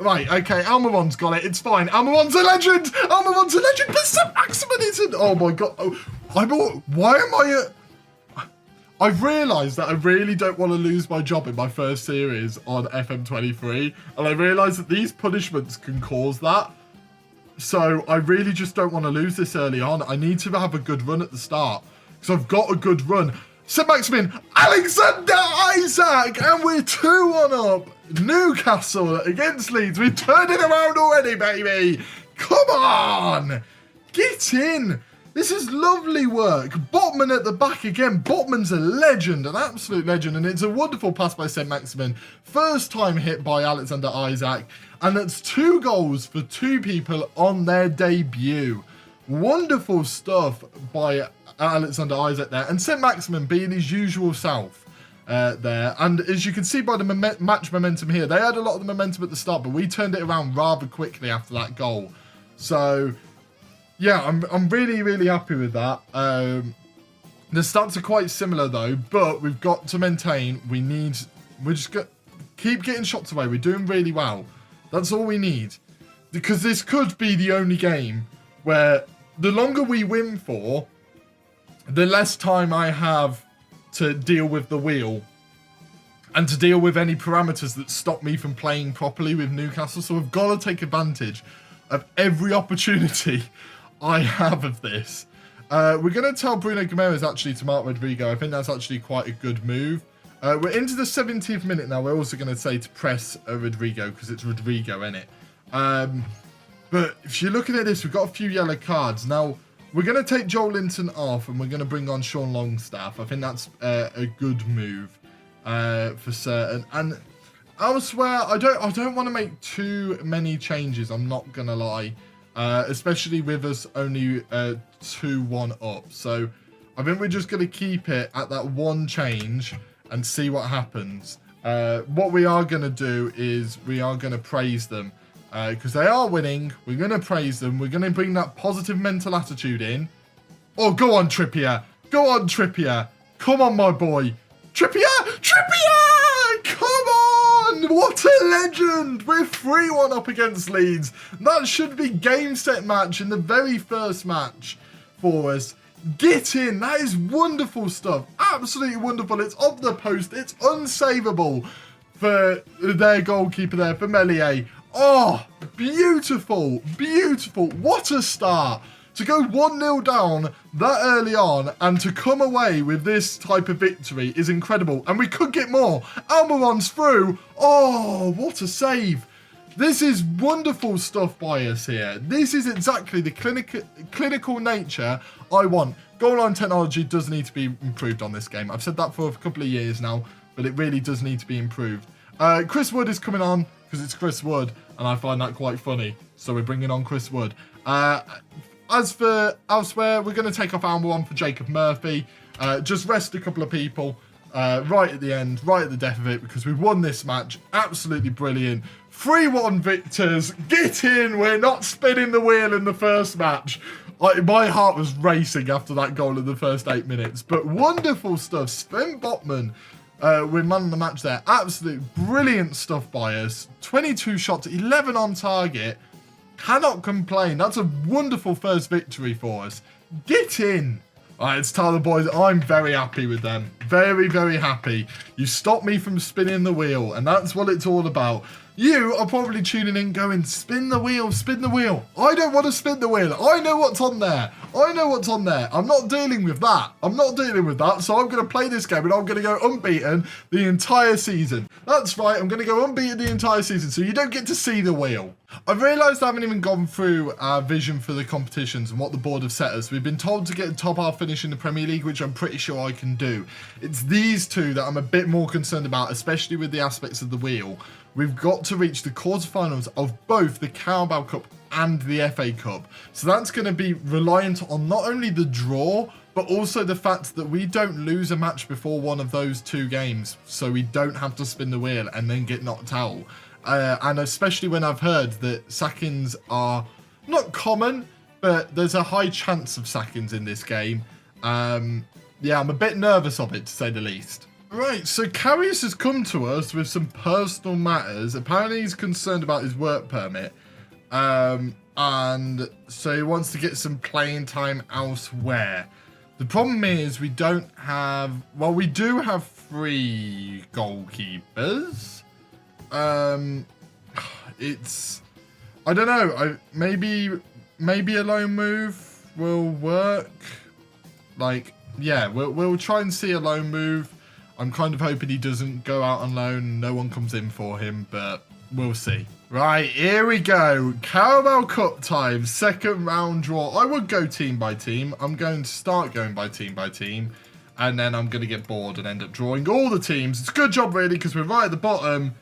Right, okay, Almiron's got it. It's fine. Almiron's a legend. Almiron's a legend. But St. Maximin isn't. Oh, my God. Oh, why am I... I've realised that I really don't want to lose my job in my first series on FM23. And I realised that these punishments can cause that. So I really just don't want to lose this early on. I need to have a good run at the start. Because I've got a good run. St. Maximin, Alexander Isak, and we're 2-1 up. Newcastle against Leeds. We've turned it around already, baby. Come on. Get in. This is lovely work. Botman at the back again. Botman's a legend, an absolute legend. And it's a wonderful pass by St. Maximin. First time hit by Alexander Isak. And that's 2 goals for 2 people on their debut. Wonderful stuff by Alexander Isak there. And St. Maximin being his usual self there. And as you can see by the match momentum here, they had a lot of the momentum at the start, but we turned it around rather quickly after that goal. So... yeah, I'm really, really happy with that. The stats are quite similar though, but we've got to maintain. We're just got keep getting shots away. We're doing really well. That's all we need. Because this could be the only game where the longer we win for, the less time I have to deal with the wheel and to deal with any parameters that stop me from playing properly with Newcastle. So we've got to take advantage of every opportunity I have of this. We're going to tell Bruno Gomes actually to mark Rodrigo. I think that's actually quite a good move. We're into the 70th minute now. We're also going to say to press Rodrigo because it's Rodrigo, innit? But if you're looking at this, we've got a few yellow cards. Now, we're going to take Joel Linton off and we're going to bring on Sean Longstaff. I think that's a good move for certain. And elsewhere, I don't want to make too many changes. I'm not going to lie. Especially with us only 2-1 up. So I think we're just going to keep it at that one change and see what happens. What we are going to do is we are going to praise them because they are winning. We're going to praise them. We're going to bring that positive mental attitude in. Oh, go on, Trippier. Go on, Trippier. Come on, my boy. Trippier! Trippier! Come on! What a legend! We're 3-1 up against Leeds. That should be game, set, match in the very first match for us. Get in. That is wonderful stuff. Absolutely wonderful. It's off the post. It's unsavable for their goalkeeper there, for Meslier. Oh, beautiful. Beautiful. What a start. To go 1-0 down that early on and to come away with this type of victory is incredible. And we could get more. Almiron's through. Oh, what a save. This is wonderful stuff by us here. This is exactly the clinical nature I want. Goal line technology does need to be improved on this game. I've said that for a couple of years now, but it really does need to be improved. Chris Wood is coming on because it's Chris Wood, and I find that quite funny. So we're bringing on Chris Wood. As for elsewhere, we're going to take off Almiron for Jacob Murphy. Just rest a couple of people right at the end, right at the death of it, because we've won this match. Absolutely brilliant. 3-1 victors. Get in. We're not spinning the wheel in the first match. My heart was racing after that goal in the first 8 minutes. But wonderful stuff. Sven Botman with man of the match there. Absolute brilliant stuff by us. 22 shots, 11 on target. Cannot complain. That's a wonderful first victory for us. Get in. All right, let's tell the boys I'm very happy with them. Very, very happy. You stopped me from spinning the wheel, and that's what it's all about. You are probably tuning in going, spin the wheel, spin the wheel. I don't want to spin the wheel. I know what's on there. I know what's on there. I'm not dealing with that. I'm not dealing with that. So I'm going to play this game and I'm going to go unbeaten the entire season. That's right. I'm going to go unbeaten the entire season. So you don't get to see the wheel. I've realised I haven't even gone through our vision for the competitions and what the board have set us. We've been told to get a top half finish in the Premier League, which I'm pretty sure I can do. It's these two that I'm a bit more concerned about, especially with the aspects of the wheel. We've got to reach the quarterfinals of both the Carabao Cup and the FA Cup. So that's going to be reliant on not only the draw, but also the fact that we don't lose a match before one of those two games. So we don't have to spin the wheel and then get knocked out. And especially when I've heard that sackings are not common, but there's a high chance of sackings in this game. Yeah, I'm a bit nervous of it, to say the least. Right, so Karius has come to us with some personal matters. Apparently he's concerned about his work permit. And so he wants to get some playing time elsewhere. The problem is we don't have... Well, we do have 3 goalkeepers. It's... I don't know. Maybe a loan move will work. Like, yeah, we'll try and see a loan move. I'm kind of hoping he doesn't go out on loan. No one comes in for him, but we'll see. Right, here we go. Carabao Cup time, second round draw. I would go team by team. I'm going to start going by team, and then I'm going to get bored and end up drawing all the teams. It's a good job, really, because we're right at the bottom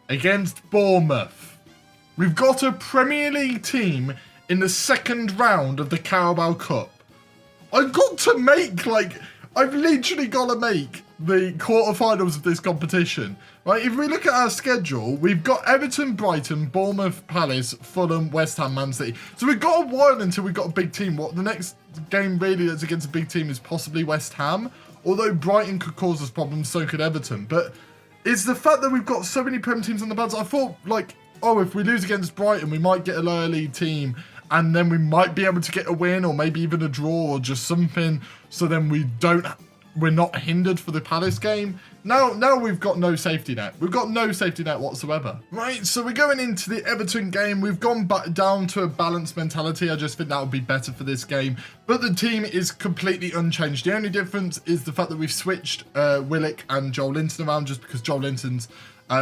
against Bournemouth. We've got a Premier League team in the second round of the Carabao Cup. I've got to make, like, I've literally got to make the quarterfinals of this competition. Right, if we look at our schedule, we've got Everton, Brighton, Bournemouth, Palace, Fulham, West Ham, Man City. So we've got a while until we've got a big team. What the next game really that's against a big team is possibly West Ham. Although Brighton could cause us problems, so could Everton. But it's the fact that we've got so many Prem teams on the bounce. I thought, like, oh, if we lose against Brighton, we might get a lower league team. And then we might be able to get a win or maybe even a draw or just something. So then we're not hindered for the Palace game. Now we've got no safety net. We've got no safety net whatsoever. Right, so we're going into the Everton game. We've gone back down to a balanced mentality. I just think that would be better for this game. But the team is completely unchanged. The only difference is the fact that we've switched Willock and Joel Linton around just because Joel Linton's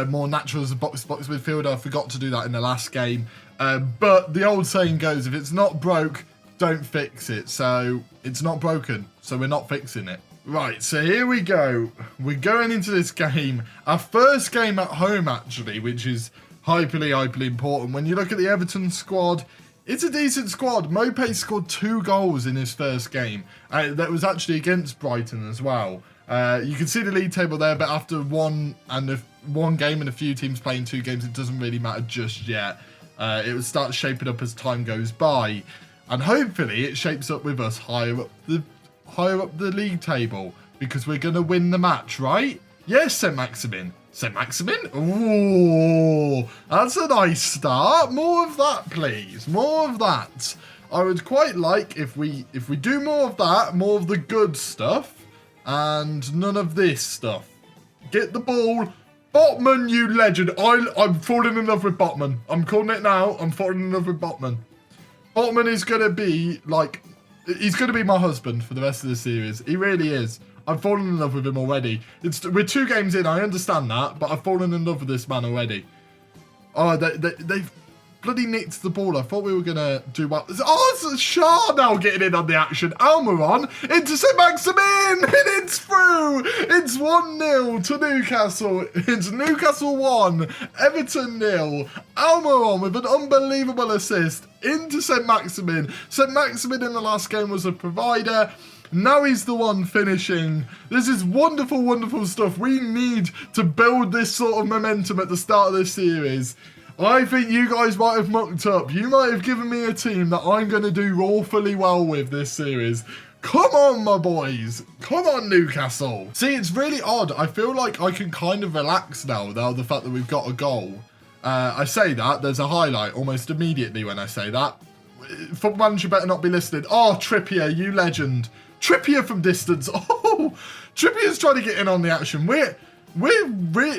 more natural as a box-to-box midfielder. I forgot to do that in the last game. But the old saying goes, if it's not broke, don't fix it. So it's not broken, so we're not fixing it. Right, so here we go. We're going into this game. Our first game at home, actually, which is hyperly important. When you look at the Everton squad, it's a decent squad. Mopé scored 2 goals in his first game. That was actually against Brighton as well. You can see the league table there, but after one game and a few teams playing 2 games, it doesn't really matter just yet. It will start shaping up as time goes by. And hopefully it shapes up with us higher up the league table, because we're going to win the match, right? Yes, Saint-Maximin. Saint-Maximin? Ooh, that's a nice start. More of that, please. More of that. I would quite like if we do more of that, more of the good stuff, and none of this stuff. Get the ball. Botman, you legend. I'm falling in love with Botman. I'm calling it now. I'm falling in love with Botman. Botman is going to be, like... He's going to be my husband for the rest of the series. He really is. I've fallen in love with him already. We're 2 games in, I understand that, but I've fallen in love with this man already. Oh, they've bloody nicked the ball. I thought we were going to do well. Oh, it's Shah now getting in on the action. Almiron into Saint-Maximin, and it's through. It's 1-0 to Newcastle. It's Newcastle 1, Everton 0. Almiron with an unbelievable assist into Saint-Maximin. Saint-Maximin in the last game was a provider. Now he's the one finishing. This is wonderful, wonderful stuff. We need to build this sort of momentum at the start of this series. I think you guys might have mucked up. You might have given me a team that I'm going to do awfully well with this series. Come on, my boys. Come on, Newcastle. See, it's really odd. I feel like I can kind of relax now, the fact that we've got a goal. I say that. There's a highlight almost immediately when I say that. Football Manager better not be listening. Oh, Trippier, you legend. Trippier from distance. Oh, Trippier's trying to get in on the action. We're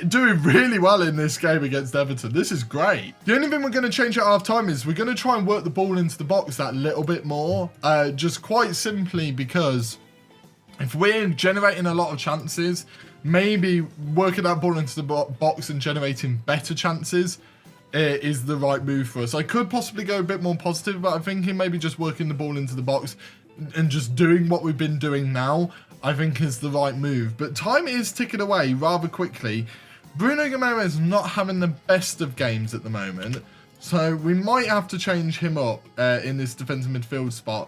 doing really well in this game against Everton. This is great. The only thing we're going to change at half-time is we're going to try and work the ball into the box that little bit more. Just quite simply because if we're generating a lot of chances, maybe working that ball into the box and generating better chances is the right move for us. I could possibly go a bit more positive, but I'm thinking maybe just working the ball into the box and just doing what we've been doing now, I think is the right move. But time is ticking away rather quickly. Bruno Guimaraes not having the best of games at the moment, so we might have to change him up in this defensive midfield spot,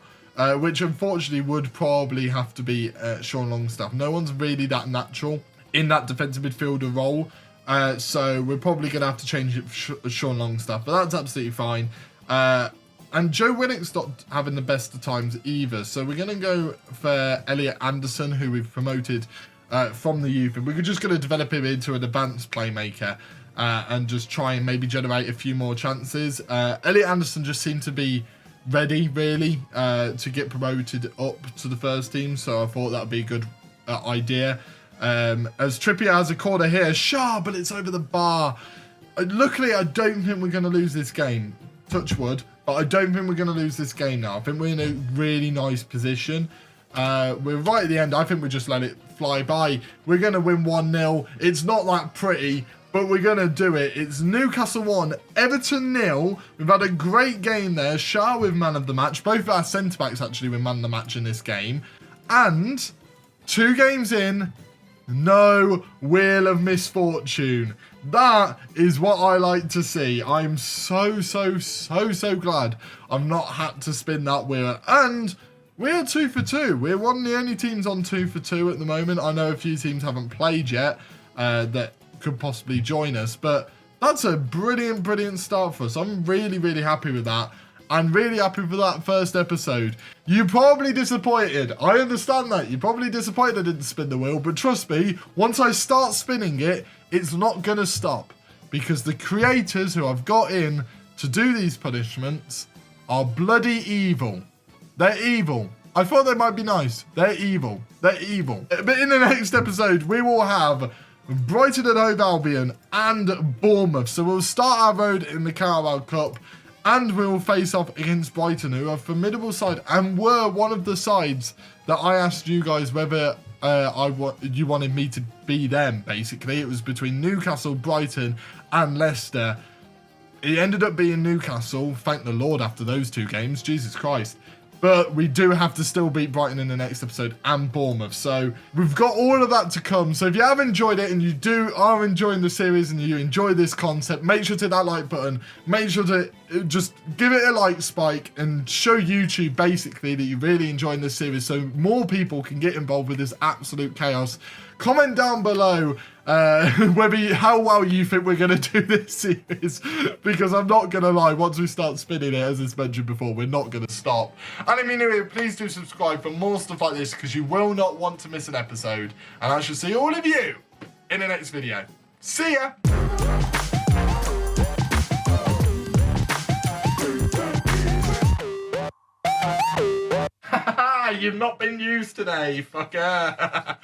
which unfortunately would probably have to be Sean Longstaff. No one's really that natural in that defensive midfielder role, so we're probably going to have to change it for Sean Longstaff, but that's absolutely fine. And Joe Willock's not having the best of times either. So we're going to go for Elliot Anderson, who we've promoted from the youth. And we're just going to develop him into an advanced playmaker and just try and maybe generate a few more chances. Elliot Anderson just seemed to be ready, really, to get promoted up to the first team. So I thought that would be a good idea. As Trippier has a corner here, but it's over the bar. Luckily, I don't think we're going to lose this game. Touch wood. But I don't think we're going to lose this game now. I think we're in a really nice position. We're right at the end. I think we just let it fly by. We're going to win 1-0. It's not that pretty, but we're going to do it. It's Newcastle 1, Everton 0. We've had a great game there. Shah with man of the match. Both of our centre-backs actually with man of the match in this game. And 2 games in, no Wheel of Misfortune. That is what I like to see. I'm so glad I've not had to spin that wheel. And we're 2 for 2. We're one of the only teams on 2 for 2 at the moment. I know a few teams haven't played yet that could possibly join us. But that's a brilliant start for us. I'm really happy with that. I'm really happy with that first episode. You're probably disappointed. I understand that. You're probably disappointed I didn't spin the wheel. But trust me, once I start spinning it, it's not going to stop. Because the creators who I've got in to do these punishments are bloody evil. They're evil. I thought they might be nice. They're evil. They're evil. But in the next episode, we will have Brighton and Hove Albion and Bournemouth. So we'll start our road in the Carabao Cup. And we will face off against Brighton, who are a formidable side and were one of the sides that I asked you guys whether you wanted me to be them, basically. It was between Newcastle, Brighton and Leicester. It ended up being Newcastle. Thank the Lord after those 2 games. Jesus Christ. But we do have to still beat Brighton in the next episode and Bournemouth. So we've got all of that to come. So if you have enjoyed it and you are enjoying the series and you enjoy this concept, make sure to hit that like button. Make sure to just give it a like spike and show YouTube basically that you're really enjoying this series so more people can get involved with this absolute chaos. Comment down below how well you think we're going to do this series, because I'm not going to lie, once we start spinning it, as it's mentioned before, we're not going to stop. And if you're new here, please do subscribe for more stuff like this, because you will not want to miss an episode. And I shall see all of you in the next video. See ya! You've not been used today, fucker.